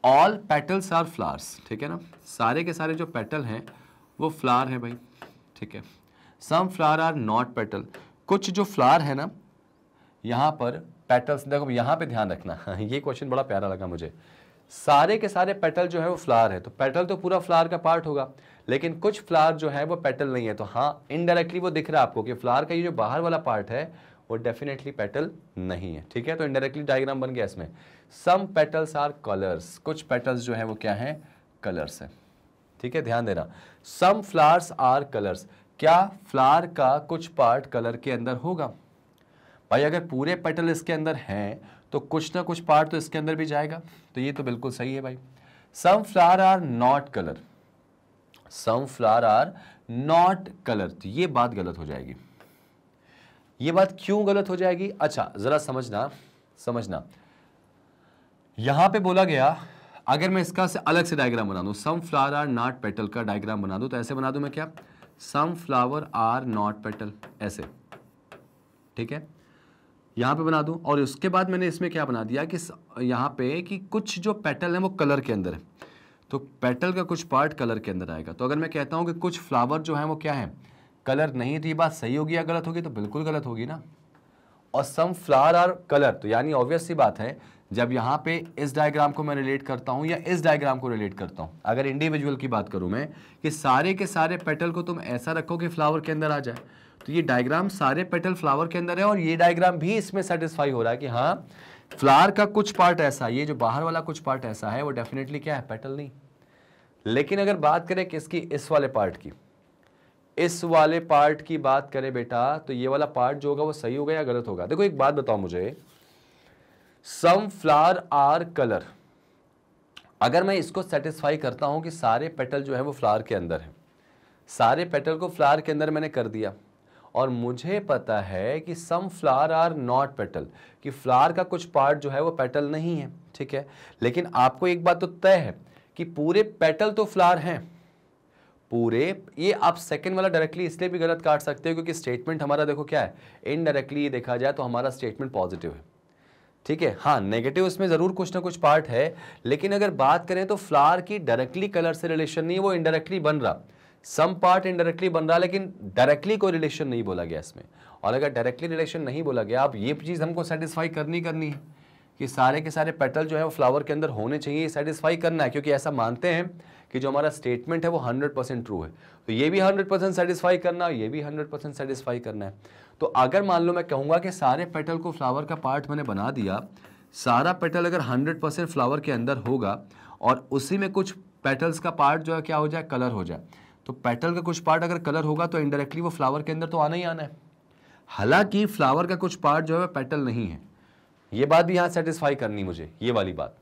All petals are flowers, ठीक है ना, सारे के सारे जो पेटल हैं वो फ्लावर है भाई, ठीक है। Some flower are not petal, कुछ जो फ्लावर है ना यहां पर पेटल्स, देखो यहां पे ध्यान रखना ये क्वेश्चन बड़ा प्यारा लगा मुझे। सारे के सारे पेटल जो है वो फ्लावर है, तो पेटल तो पूरा फ्लावर का पार्ट होगा, लेकिन कुछ फ्लावर जो है वो पेटल नहीं है। तो हाँ, इनडायरेक्टली वो दिख रहा है आपको कि फ्लावर का ये जो बाहर वाला पार्ट है वो डेफिनेटली पेटल नहीं है, ठीक है। तो इनडायरेक्टली डायग्राम बन गया इसमें। सम पेटल्स आर कलर्स, कुछ पेटल्स जो है वो क्या है, कलर्स है, ठीक है, ध्यान देना। सम फ्लावर्स आर कलर्स, क्या फ्लावर का कुछ पार्ट कलर के अंदर होगा। भाई अगर पूरे पेटल इसके अंदर हैं तो कुछ ना कुछ पार्ट तो इसके अंदर भी जाएगा, तो ये तो बिल्कुल सही है भाई। Some flower are not colour, some flower are not colour, तो ये बात गलत हो जाएगी। ये बात क्यों गलत हो जाएगी, अच्छा जरा समझना। यहां पे बोला गया, अगर मैं इसका से अलग से डायग्राम बना दूं, some flower are not petal का डायग्राम बना दूं, तो ऐसे बना दूं मैं क्या, some flower are not petal, ऐसे, ठीक है, यहां पे बना दूं। और उसके बाद मैंने इसमें क्या बना दिया कि यहां पे कि कुछ जो पेटल है वो कलर के अंदर है, तो पेटल का कुछ पार्ट कलर के अंदर आएगा। तो अगर मैं कहता हूं कि कुछ फ्लावर जो है वो क्या है, कलर नहीं, तो ये बात सही होगी या गलत होगी, तो बिल्कुल गलत होगी ना। और सम फ्लावर आर कलर, तो यानी ऑब्वियस सी बात है, जब यहाँ पे इस डायग्राम को मैं रिलेट करता हूँ या इस डायग्राम को रिलेट करता हूँ, अगर इंडिविजुअल की बात करूँ मैं कि सारे के सारे पेटल को तुम ऐसा रखो कि फ्लावर के अंदर आ जाए, तो ये डायग्राम सारे पेटल फ्लावर के अंदर है, और ये डायग्राम भी इसमें सेटिस्फाई हो रहा है कि हाँ फ्लावर का कुछ पार्ट ऐसा, ये जो बाहर वाला कुछ पार्ट ऐसा है वो डेफिनेटली क्या है, पेटल नहीं। लेकिन अगर बात करें किसकी, इस वाले पार्ट की, इस वाले पार्ट की बात करें बेटा, तो ये वाला पार्ट जो होगा वो सही होगा या गलत होगा। देखो एक बात बताओ मुझे, सम फ्लावर आर कलर, अगर मैं इसको सेटिस्फाई करता हूं कि सारे पेटल जो है वो फ्लावर के अंदर है, सारे पेटल को फ्लावर के अंदर मैंने कर दिया, और मुझे पता है कि some flower are not petal, कि फ्लावर का कुछ पार्ट जो है वो पेटल नहीं है, ठीक है। लेकिन आपको एक बात तो तय है कि पूरे पेटल तो फ्लावर हैं पूरे। ये आप सेकंड वाला डायरेक्टली इसलिए भी गलत काट सकते हो क्योंकि स्टेटमेंट हमारा देखो क्या है, इनडायरेक्टली देखा जाए तो हमारा स्टेटमेंट पॉजिटिव है, ठीक है। हाँ नेगेटिव उसमें जरूर कुछ ना कुछ पार्ट है, लेकिन अगर बात करें तो फ्लावर की डायरेक्टली कलर से रिलेशन नहीं है, वो इनडायरेक्टली बन रहा। सम पार्ट इनडायरेक्टली बन रहा है, लेकिन डायरेक्टली कोई रिलेशन नहीं बोला गया इसमें। और अगर डायरेक्टली रिलेशन नहीं बोला गया, अब ये चीज़ हमको सेटिस्फाई करनी है कि सारे के सारे पेटल जो है वो फ्लावर के अंदर होने चाहिए, सेटिस्फाई करना है, क्योंकि ऐसा मानते हैं कि जो हमारा स्टेटमेंट है वो 100% ट्रू है। तो ये भी 100% सेटिस्फाई करना, ये भी 100% सेटिस्फाई करना है। तो अगर मान लो मैं कहूँगा कि सारे पेटल को फ्लावर का पार्ट मैंने बना दिया, सारा पेटल अगर 100% फ्लावर के अंदर होगा और उसी में कुछ पेटल्स का पार्ट जो है क्या हो जाए, कलर हो जाए, तो पेटल का कुछ पार्ट अगर कलर होगा तो इनडायरेक्टली वो फ्लावर के अंदर तो आना ही आना है। हालांकि फ्लावर का कुछ पार्ट जो है पेटल नहीं है, ये बात भी यहाँ सेटिस्फाई करनी मुझे, ये वाली बात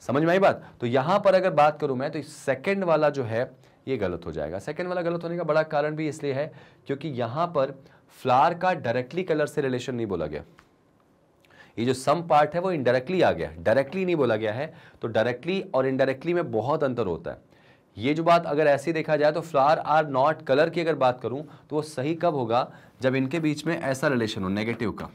समझ में आई बात। तो यहाँ पर अगर बात करूँ मैं, तो सेकंड वाला जो है ये गलत हो जाएगा। सेकंड वाला गलत होने का बड़ा कारण भी इसलिए है क्योंकि यहाँ पर फ्लावर का डायरेक्टली कलर से रिलेशन नहीं बोला गया। ये जो सम पार्ट है वो इनडायरेक्टली आ गया, डायरेक्टली नहीं बोला गया है। तो डायरेक्टली और इनडायरेक्टली में बहुत अंतर होता है। ये जो बात अगर ऐसी देखा जाए तो फ्लावर आर नॉट कलर की अगर बात करूं तो वो सही कब होगा, जब इनके बीच में ऐसा रिलेशन हो, नेगेटिव का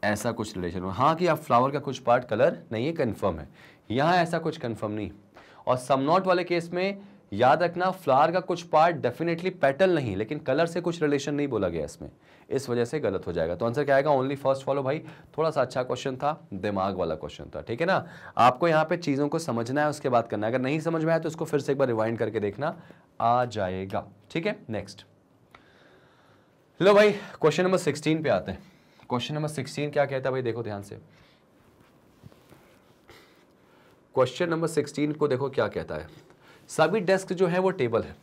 ऐसा कुछ रिलेशन हो। हाँ कि आप फ्लावर का कुछ पार्ट कलर नहीं है, कंफर्म है। यहाँ ऐसा कुछ कंफर्म नहीं। और सम नॉट वाले केस में याद रखना, फ्लावर का कुछ पार्ट डेफिनेटली पेटल नहीं, लेकिन कलर से कुछ रिलेशन नहीं बोला गया इसमें, इस वजह से गलत हो जाएगा। तो आंसर क्या आएगा, ओनली फर्स्ट फॉलो। भाई थोड़ा सा अच्छा क्वेश्चन था, दिमाग वाला क्वेश्चन था, ठीक है ना। आपको यहाँ पे चीज़ों को समझना है, उसके बाद करना है। अगर नहीं समझ में आया तो उसको फिर से एक बार रिवाइंड करके देखना, आ जाएगा, ठीक है। नेक्स्ट लो भाई, क्वेश्चन नंबर 16 पे आते हैं। क्वेश्चन नंबर 16 क्या कहता है भाई, देखो ध्यान से। क्वेश्चन नंबर 16 को देखो क्या कहता है। सभी डेस्क जो है वो टेबल है,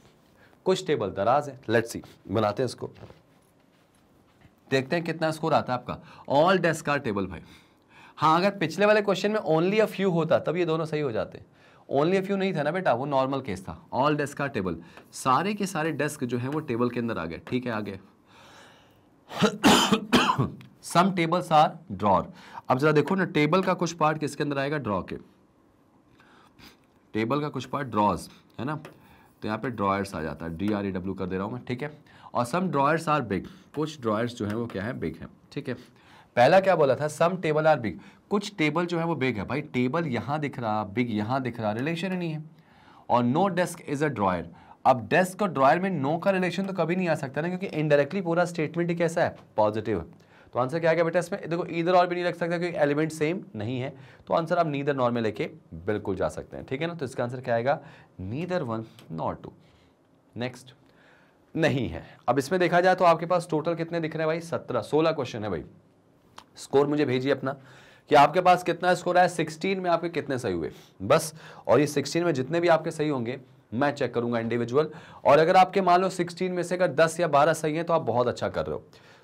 कुछ टेबल दराज है। लेट्स सी, बनाते हैं इसको, देखते हैं कितना स्कोर आता है आपका। ऑल डेस्क आर टेबल भाई। हाँ, अगर पिछले वाले क्वेश्चन में ओनली अ फ्यू होता तब ये दोनों सही हो जाते। ओनली अ फ्यू नहीं था ना बेटा, वो नॉर्मल केस था। ऑल डेस्क आर टेबल, सारे के सारे डेस्क जो है वो टेबल के अंदर आ गए, ठीक है। आगे सम टेबल्स आर ड्रॉर। अब जरा देखो ना, टेबल का कुछ पार्ट किसके अंदर आएगा, ड्रॉ के। टेबल का कुछ पार्ट ड्रॉज है ना, तो यहाँ पे ड्रॉयर्स आ जाता है, DREW कर दे रहा हूँ मैं, ठीक है। और सम ड्रॉयर्स आर बिग, कुछ ड्रॉयर्स जो है वो क्या है, बिग है, ठीक है। पहला क्या बोला था, सम टेबल आर बिग, कुछ टेबल जो है वो बिग है। भाई टेबल यहाँ दिख रहा, बिग यहाँ दिख रहा, रिलेशन ही नहीं है। और no desk is a drawer. अब डेस्क और ड्रॉयर में नो का रिलेशन तो कभी नहीं आ सकता ना, क्योंकि इनडायरेक्टली पूरा स्टेटमेंट ही कैसा है, पॉजिटिव है। तो आंसर क्या गया बेटा इसमें, देखो इधर और भी नहीं रख सकता क्योंकि एलिमेंट सेम नहीं है। तो आंसर आप नीदर नॉर में लेके बिल्कुल जा सकते हैं, ठीक है ना। तो इसका आंसर क्या आएगा, नीदर 1 नॉर 2। नेक्स्ट नहीं है। अब इसमें देखा जाए तो आपके पास टोटल कितने दिख रहे हैं भाई, 16 क्वेश्चन है भाई। स्कोर मुझे भेजिए अपना कि आपके पास कितना स्कोर आया। 16 में आपके कितने सही हुए बस। और ये 16 में जितने भी आपके सही होंगे मैं चेक करूंगा इंडिविजुअल। और अगर आपके मान लो 16 में से अगर 10 या 12 सही है तो आप बहुत अच्छा कर रहे हो।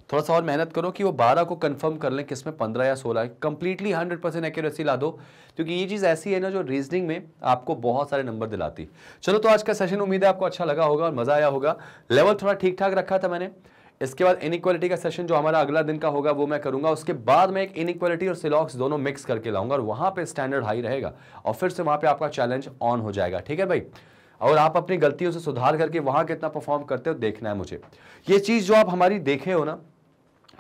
थोड़ा सा और मेहनत करो कि वो 12 को कंफर्म कर लें किसमें 15 या 16 है। कंप्लीटली 100% एक्यूरेसी ला दो, क्योंकि ये चीज़ ऐसी है ना जो रीजनिंग में आपको बहुत सारे नंबर दिलाती। चलो, तो आज का सेशन उम्मीद है आपको अच्छा लगा होगा और मज़ा आया होगा। लेवल थोड़ा ठीक ठाक रखा था मैंने। इसके बाद इनइक्वालिटी का सेशन जो हमारा अगला दिन का होगा वो मैं करूंगा। उसके बाद मैं एक इनइक्वालिटी और सिलॉक्स दोनों मिक्स करके लाऊंगा और वहाँ पे स्टैंडर्ड हाई रहेगा और फिर से वहाँ पे आपका चैलेंज ऑन हो जाएगा, ठीक है भाई। और आप अपनी गलतियों से सुधार करके वहाँ कितना परफॉर्म करते हो देखना है मुझे। ये चीज़ जो आप हमारी देखे हो ना,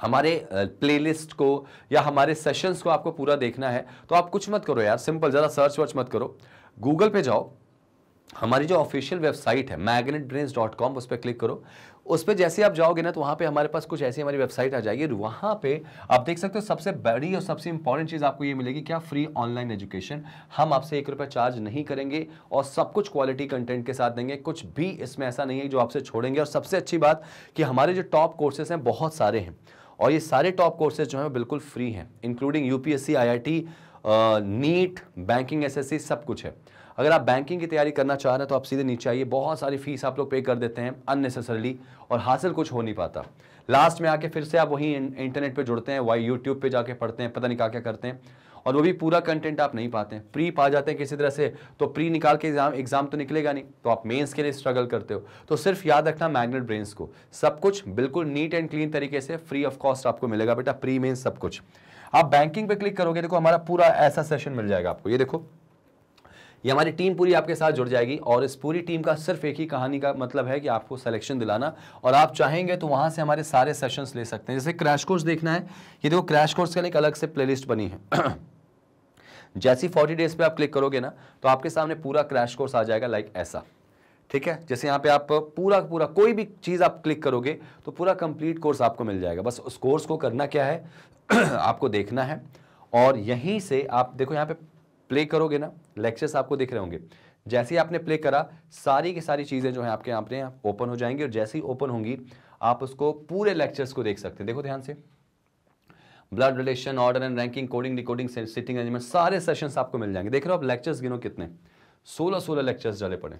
हमारे प्लेलिस्ट को या हमारे सेशंस को आपको पूरा देखना है तो आप कुछ मत करो यार, सिंपल ज़रा सर्च वर्च मत करो, गूगल पे जाओ, हमारी जो ऑफिशियल वेबसाइट है magnetbrains.com, उस पर क्लिक करो। उस पर जैसे आप जाओगे ना तो वहाँ पे हमारे पास कुछ ऐसी हमारी वेबसाइट आ जाएगी। वहाँ पे आप देख सकते हो सबसे बड़ी और सबसे इंपॉर्टेंट चीज़ आपको ये मिलेगी, क्या, फ्री ऑनलाइन एजुकेशन। हम आपसे 1 रुपया चार्ज नहीं करेंगे और सब कुछ क्वालिटी कंटेंट के साथ देंगे। कुछ भी इसमें ऐसा नहीं है जो आपसे छोड़ेंगे। और सबसे अच्छी बात कि हमारे जो टॉप कोर्सेज हैं बहुत सारे हैं और ये सारे टॉप कोर्सेज जो हैं बिल्कुल फ्री हैं, including UPSC, IIT, NEET, banking, SSC, सब कुछ है। अगर आप बैंकिंग की तैयारी करना चाह रहे हैं तो आप सीधे नीचे आइए। बहुत सारी फीस आप लोग पे कर देते हैं अननेसेसरली और हासिल कुछ हो नहीं पाता। लास्ट में आके फिर से आप वही इंटरनेट पे जुड़ते हैं, वही यूट्यूब पे जाके पढ़ते हैं, पता नहीं क्या क्या करते हैं और वो भी पूरा कंटेंट आप नहीं पाते हैं। प्री पा जाते हैं किसी तरह से, तो प्री निकाल के एग्जाम तो निकलेगा नहीं, तो आप मेंस के लिए स्ट्रगल करते हो। तो सिर्फ याद रखना मैग्नेट ब्रेन्स को, सब कुछ बिल्कुल नीट एंड क्लीन तरीके से फ्री ऑफ कॉस्ट आपको मिलेगा बेटा, प्री मेंस सब कुछ। आप बैंकिंग पे क्लिक करोगे, देखो हमारा पूरा ऐसा सेशन मिल जाएगा आपको। ये देखो, ये हमारी टीम पूरी आपके साथ जुड़ जाएगी और इस पूरी टीम का सिर्फ एक ही कहानी का मतलब है कि आपको सिलेक्शन दिलाना। और आप चाहेंगे तो वहां से हमारे सारे सेशंस ले सकते हैं। जैसे क्रैश कोर्स देखना है, ये देखो क्रैश कोर्स के लिए एक अलग से प्लेलिस्ट बनी है। जैसी 40 डेज पे आप क्लिक करोगे ना तो आपके सामने पूरा क्रैश कोर्स आ जाएगा, लाइक ऐसा, ठीक है, जैसे यहाँ पे आप पूरा पूरा कोई भी चीज आप क्लिक करोगे तो पूरा कंप्लीट कोर्स आपको मिल जाएगा। बस उस कोर्स को करना क्या है आपको देखना है, और यहीं से आप देखो यहाँ पे प्ले करोगे ना, लेक्चर्स आपको दिख रहे होंगे। जैसे ही आपने प्ले करा, सारी की सारी चीजें जो है आपके यहाँ पे ओपन हो जाएंगी, और जैसे ही ओपन होंगी आप उसको पूरे लेक्चर्स को देख सकते हैं। देखो ध्यान से, blood relation, order and ranking, coding, decoding, sitting arrangement, सारे सेशंस आपको मिल जाएंगे। देख रहे हो आप लेक्चर्स गिनो कितने, 16 लेक्चर्स डाले पड़े।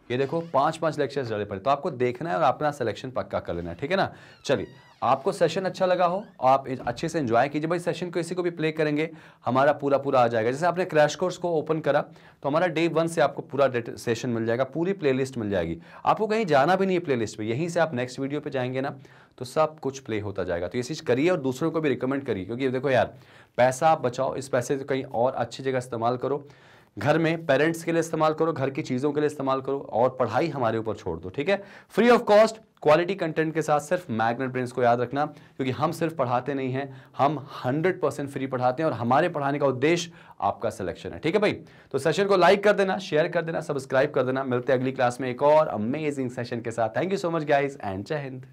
ये देखो 5 लेक्चर्स डाले पड़े। तो आपको देखना है और अपना सिलेक्शन पक्का कर लेना है, ठीक है ना। चलिए, आपको सेशन अच्छा लगा हो, आप अच्छे से एंजॉय कीजिए। भाई सेशन को किसी को भी प्ले करेंगे हमारा पूरा पूरा आ जाएगा। जैसे आपने क्रैश कोर्स को ओपन करा तो हमारा डे 1 से आपको पूरा सेशन मिल जाएगा, पूरी प्लेलिस्ट मिल जाएगी। आपको कहीं जाना भी नहीं है प्लेलिस्ट पे, यहीं से आप नेक्स्ट वीडियो पे जाएंगे ना तो सब कुछ प्ले होता जाएगा। तो ये चीज़ करिए और दूसरों को भी रिकमेंड करिए, क्योंकि देखो यार, पैसा आप बचाओ, इस पैसे को कहीं और अच्छी जगह इस्तेमाल करो। घर में पेरेंट्स के लिए इस्तेमाल करो, घर की चीज़ों के लिए इस्तेमाल करो, और पढ़ाई हमारे ऊपर छोड़ दो, ठीक है। Free of cost quality content के साथ सिर्फ मैग्नेट ब्रेन्स को याद रखना, क्योंकि हम सिर्फ पढ़ाते नहीं हैं, हम 100% फ्री पढ़ाते हैं, और हमारे पढ़ाने का उद्देश्य आपका सिलेक्शन है, ठीक है भाई। तो सेशन को लाइक कर देना, शेयर कर देना, सब्सक्राइब कर देना। मिलते हैं अगली क्लास में एक और अमेजिंग सेशन के साथ। Thank you so much guys and जय हिंद।